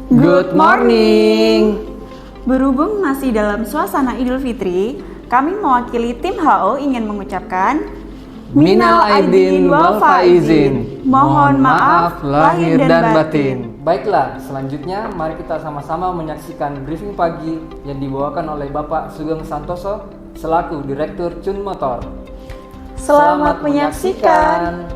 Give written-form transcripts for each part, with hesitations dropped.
Good morning. Berhubung masih dalam suasana Idul Fitri, kami mewakili tim HO ingin mengucapkan Minal aidin wal faizin. Mohon maaf lahir dan batin. Baiklah, selanjutnya mari kita sama-sama menyaksikan briefing pagi yang dibawakan oleh Bapak Sugeng Santoso selaku Direktur Cun Motor. Selamat menyaksikan.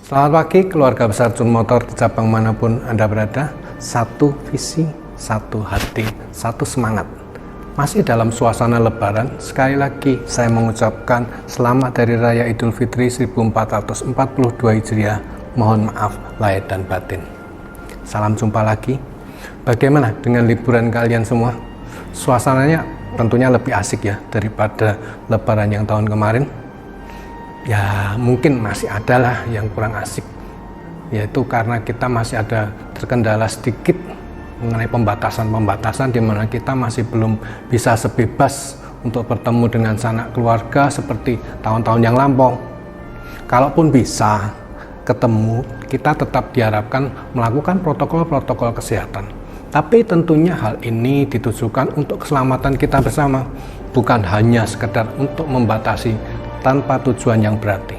Selamat pagi keluarga besar Cun Motor di cabang manapun Anda berada. Satu visi, satu hati, satu semangat. Masih dalam suasana lebaran, sekali lagi saya mengucapkan selamat Hari Raya Idul Fitri 1442 Hijriah. Mohon maaf lahir dan batin. Salam jumpa lagi. Bagaimana dengan liburan kalian semua? Suasananya tentunya lebih asik ya daripada lebaran yang tahun kemarin. Ya mungkin masih ada lah yang kurang asik, yaitu karena kita masih ada terkendala sedikit mengenai pembatasan di mana kita masih belum bisa sebebas untuk bertemu dengan sanak keluarga seperti tahun-tahun yang lampau. Kalaupun bisa ketemu, kita tetap diharapkan melakukan protokol-protokol kesehatan. Tapi tentunya hal ini ditujukan untuk keselamatan kita bersama, bukan hanya sekedar untuk membatasi tanpa tujuan yang berarti.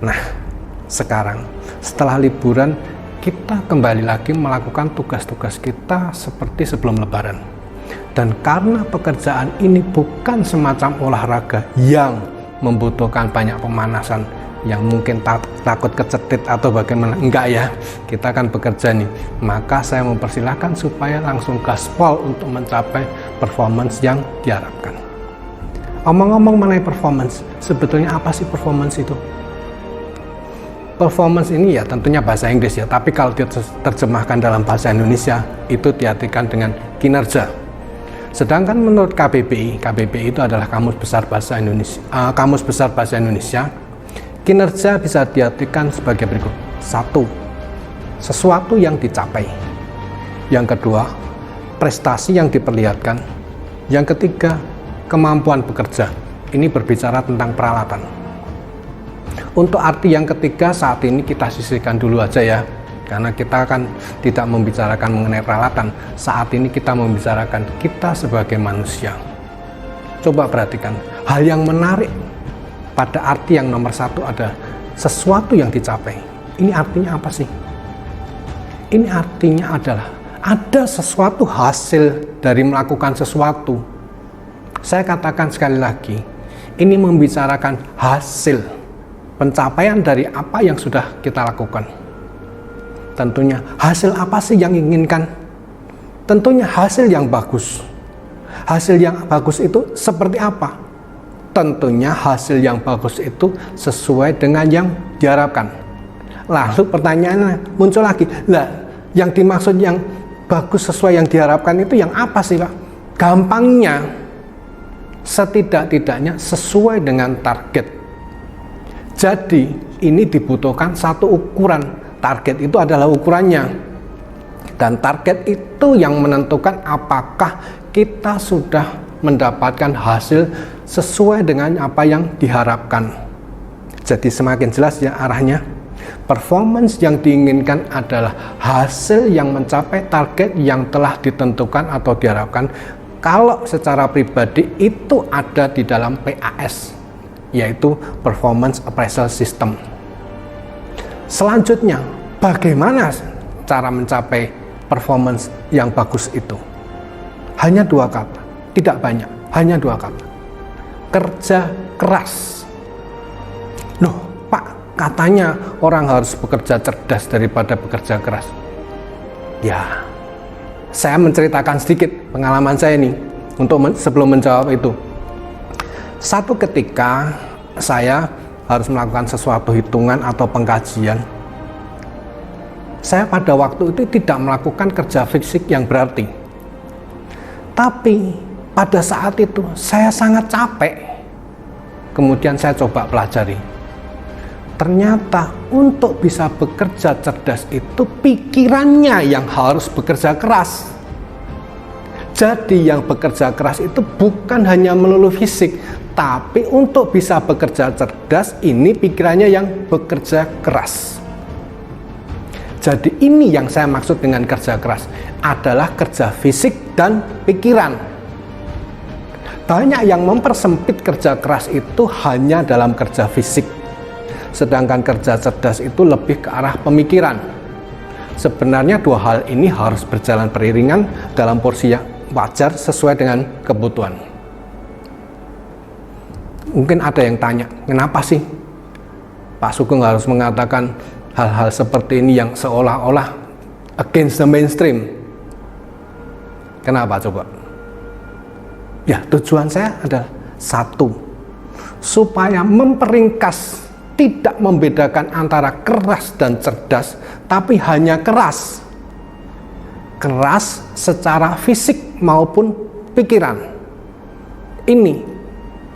Nah, sekarang setelah liburan kita kembali lagi melakukan tugas-tugas kita seperti sebelum lebaran. Dan karena pekerjaan ini bukan semacam olahraga yang membutuhkan banyak pemanasan yang mungkin takut kecetit atau bagaimana, enggak ya, kita kan bekerja nih, maka saya mempersilahkan supaya langsung gaspol untuk mencapai performance yang diharapkan. Omong-omong mengenai performance, sebetulnya apa sih performance itu? Performance ini ya tentunya bahasa Inggris ya, tapi kalau diterjemahkan dalam bahasa Indonesia itu diartikan dengan kinerja. Sedangkan menurut KBBI itu adalah Kamus Besar Bahasa Indonesia. Kinerja bisa diartikan sebagai berikut. 1. Sesuatu yang dicapai. Yang kedua, prestasi yang diperlihatkan. Yang ketiga, kemampuan bekerja. Ini berbicara tentang peralatan. Untuk arti yang ketiga saat ini kita sisihkan dulu aja ya, karena kita kan tidak membicarakan mengenai peralatan. Saat ini kita membicarakan kita sebagai manusia. Coba perhatikan, hal yang menarik pada arti yang nomor 1 ada sesuatu yang dicapai. Ini artinya apa sih? Ini artinya adalah ada sesuatu hasil dari melakukan sesuatu. Saya katakan sekali lagi, ini membicarakan hasil pencapaian dari apa yang sudah kita lakukan. Tentunya hasil apa sih yang diinginkan? Tentunya hasil yang bagus. Hasil yang bagus itu seperti apa? Tentunya hasil yang bagus itu sesuai dengan yang diharapkan. Lalu pertanyaannya muncul lagi, lah yang dimaksud yang bagus sesuai yang diharapkan itu yang apa sih Pak? Gampangnya, setidak-tidaknya sesuai dengan target. Jadi ini dibutuhkan satu ukuran. Target itu adalah ukurannya, dan target itu yang menentukan apakah kita sudah mendapatkan hasil sesuai dengan apa yang diharapkan. Jadi semakin jelas ya arahnya. Performance yang diinginkan adalah hasil yang mencapai target yang telah ditentukan atau diharapkan. Kalau secara pribadi itu ada di dalam PAS, yaitu Performance Appraisal System. Selanjutnya, bagaimana cara mencapai performance yang bagus itu? Hanya 2 kata, tidak banyak, hanya 2 kata. Kerja keras. Loh, Pak, katanya orang harus bekerja cerdas daripada bekerja keras. Ya, saya menceritakan sedikit pengalaman saya nih untuk sebelum menjawab itu. Satu ketika saya harus melakukan sesuatu hitungan atau pengkajian. Saya pada waktu itu tidak melakukan kerja fisik yang berarti. Tapi pada saat itu saya sangat capek. Kemudian saya coba pelajari. Ternyata untuk bisa bekerja cerdas itu pikirannya yang harus bekerja keras. Jadi yang bekerja keras itu bukan hanya melulu fisik, tapi untuk bisa bekerja cerdas, ini pikirannya yang bekerja keras. Jadi ini yang saya maksud dengan kerja keras, adalah kerja fisik dan pikiran. Banyak yang mempersempit kerja keras itu hanya dalam kerja fisik, sedangkan kerja cerdas itu lebih ke arah pemikiran. Sebenarnya dua hal ini harus berjalan beriringan dalam porsi yang wajar sesuai dengan kebutuhan. Mungkin ada yang tanya, kenapa sih Pak Sugeng harus mengatakan hal-hal seperti ini yang seolah-olah against the mainstream? Kenapa coba? Ya, tujuan saya adalah satu, supaya memperingkas, tidak membedakan antara keras dan cerdas, tapi hanya keras. Keras secara fisik maupun pikiran. Ini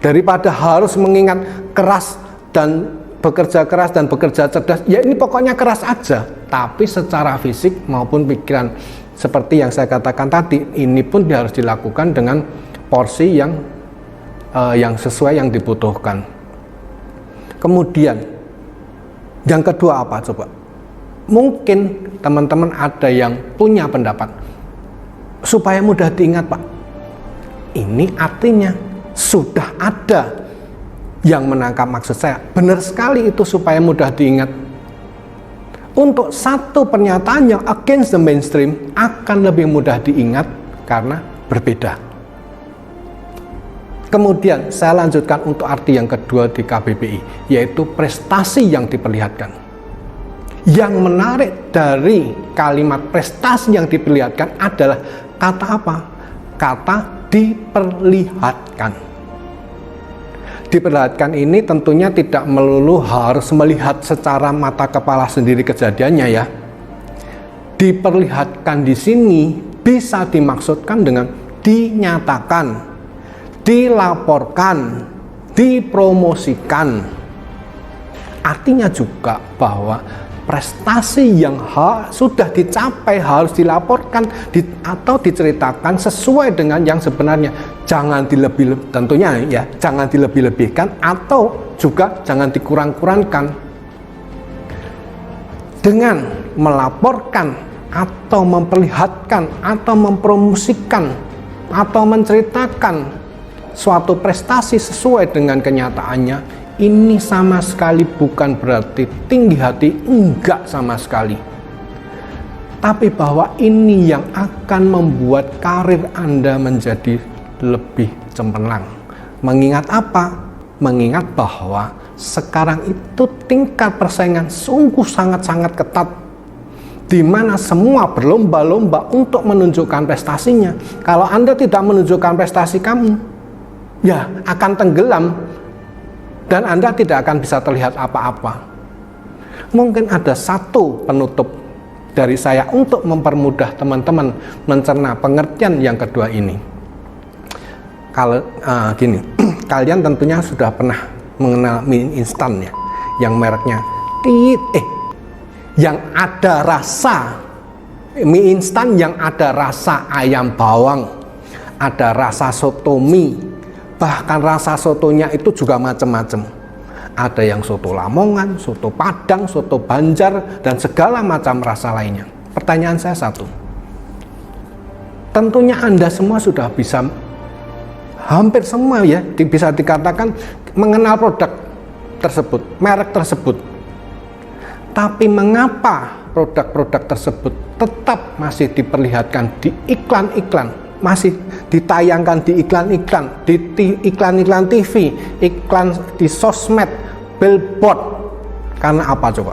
daripada harus mengingat keras dan bekerja keras dan bekerja cerdas, ya ini pokoknya keras aja, tapi secara fisik maupun pikiran. Seperti yang saya katakan tadi, ini pun harus dilakukan dengan porsi yang sesuai yang dibutuhkan. Kemudian yang kedua apa coba? Mungkin teman-teman ada yang punya pendapat, supaya mudah diingat Pak, ini artinya sudah ada yang menangkap maksud saya. Benar sekali itu, supaya mudah diingat. Untuk satu pernyataan yang against the mainstream akan lebih mudah diingat karena berbeda. Kemudian saya lanjutkan untuk arti yang kedua di KBBI, yaitu prestasi yang diperlihatkan. Yang menarik dari kalimat prestasi yang diperlihatkan adalah kata apa? Kata diperlihatkan. Diperlihatkan ini tentunya tidak melulu harus melihat secara mata kepala sendiri kejadiannya ya. Diperlihatkan di sini bisa dimaksudkan dengan dinyatakan, dilaporkan, dipromosikan. Artinya juga bahwa prestasi yang sudah dicapai harus dilaporkan atau diceritakan sesuai dengan yang sebenarnya. Jangan tentunya ya, jangan dilebih-lebihkan atau juga jangan dikurang-kurangkan. Dengan melaporkan atau memperlihatkan atau mempromosikan atau menceritakan suatu prestasi sesuai dengan kenyataannya, ini sama sekali bukan berarti tinggi hati, enggak sama sekali. Tapi bahwa ini yang akan membuat karir Anda menjadi lebih cemerlang. Mengingat apa? Mengingat bahwa sekarang itu tingkat persaingan sungguh sangat-sangat ketat, di mana semua berlomba-lomba untuk menunjukkan prestasinya. Kalau Anda tidak menunjukkan prestasi kamu, ya akan tenggelam dan Anda tidak akan bisa terlihat apa-apa. Mungkin ada satu penutup dari saya untuk mempermudah teman-teman mencerna pengertian yang kedua ini. Kalau gini, kalian tentunya sudah pernah mengenal mie instan ya, yang mereknya yang ada rasa mie instan yang ada rasa ayam bawang, ada rasa soto mie, bahkan rasa sotonya itu juga macam-macam. Ada yang soto Lamongan, soto Padang, soto Banjar, dan segala macam rasa lainnya. Pertanyaan saya satu, tentunya Anda semua sudah bisa, hampir semua ya, bisa dikatakan mengenal produk tersebut, merek tersebut. Tapi mengapa produk-produk tersebut tetap masih diperlihatkan di iklan-iklan, masih ditayangkan di iklan-iklan, di iklan-iklan TV, iklan di sosmed, billboard? Karena apa coba?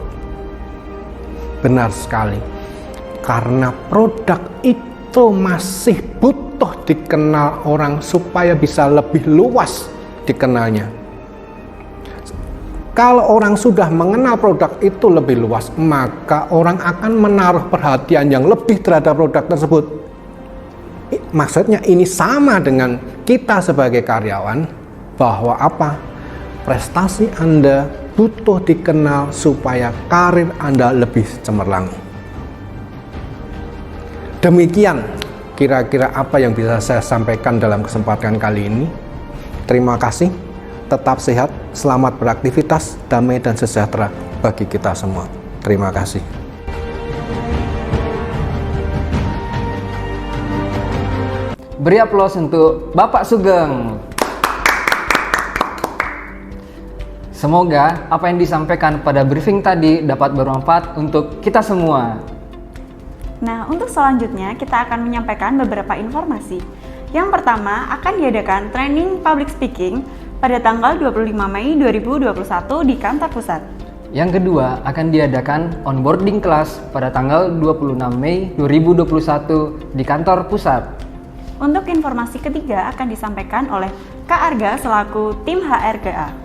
Benar sekali, karena produk itu masih butuh dikenal orang supaya bisa lebih luas dikenalnya. Kalau orang sudah mengenal produk itu lebih luas, maka orang akan menaruh perhatian yang lebih terhadap produk tersebut. Maksudnya ini sama dengan kita sebagai karyawan, bahwa apa? Prestasi Anda butuh dikenal supaya karir Anda lebih cemerlang. Demikian kira-kira apa yang bisa saya sampaikan dalam kesempatan kali ini. Terima kasih, tetap sehat, selamat beraktivitas, damai dan sejahtera bagi kita semua. Terima kasih. Beri aplaus untuk Bapak Sugeng. Semoga apa yang disampaikan pada briefing tadi dapat bermanfaat untuk kita semua. Nah, untuk selanjutnya kita akan menyampaikan beberapa informasi. Yang pertama, akan diadakan training public speaking pada tanggal 25 Mei 2021 di kantor pusat. Yang kedua, akan diadakan onboarding class pada tanggal 26 Mei 2021 di kantor pusat. Untuk informasi ketiga akan disampaikan oleh Kak Arga selaku tim HRGA.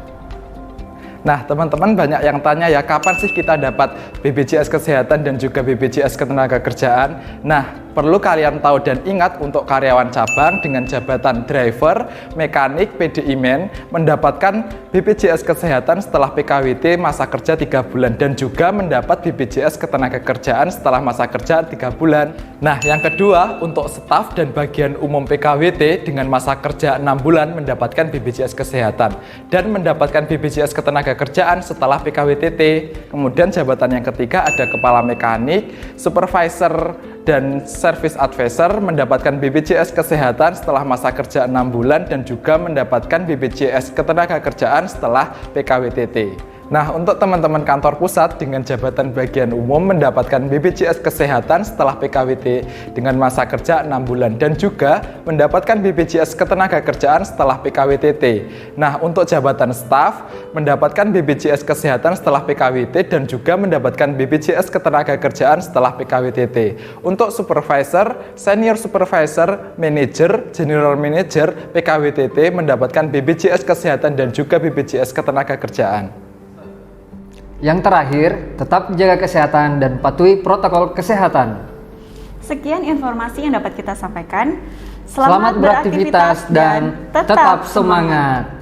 Nah, teman-teman banyak yang tanya ya, kapan sih kita dapat BPJS Kesehatan dan juga BPJS Ketenagakerjaan? Nah, perlu kalian tahu dan ingat untuk karyawan cabang dengan jabatan driver, mekanik, PDI-man mendapatkan BPJS Kesehatan setelah PKWT masa kerja 3 bulan dan juga mendapat BPJS Ketenagakerjaan setelah masa kerja 3 bulan. Nah, yang kedua, untuk staf dan bagian umum PKWT dengan masa kerja 6 bulan mendapatkan BPJS Kesehatan dan mendapatkan BPJS Ketenagakerjaan setelah PKWTT. Kemudian jabatan yang ketiga ada kepala mekanik, supervisor dan service advisor mendapatkan BPJS Kesehatan setelah masa kerja 6 bulan dan juga mendapatkan BPJS Ketenagakerjaan setelah PKWTT. Nah, untuk teman-teman kantor pusat dengan jabatan bagian umum mendapatkan BPJS Kesehatan setelah PKWT dengan masa kerja 6 bulan dan juga mendapatkan BPJS Ketenagakerjaan setelah PKWTT. Nah, untuk jabatan staf mendapatkan BPJS Kesehatan setelah PKWT dan juga mendapatkan BPJS Ketenagakerjaan setelah PKWTT. Untuk supervisor, senior supervisor, manager, general manager, PKWTT mendapatkan BPJS Kesehatan dan juga BPJS Ketenagakerjaan. Yang terakhir, tetap jaga kesehatan dan patuhi protokol kesehatan. Sekian informasi yang dapat kita sampaikan. Selamat beraktivitas dan tetap semangat.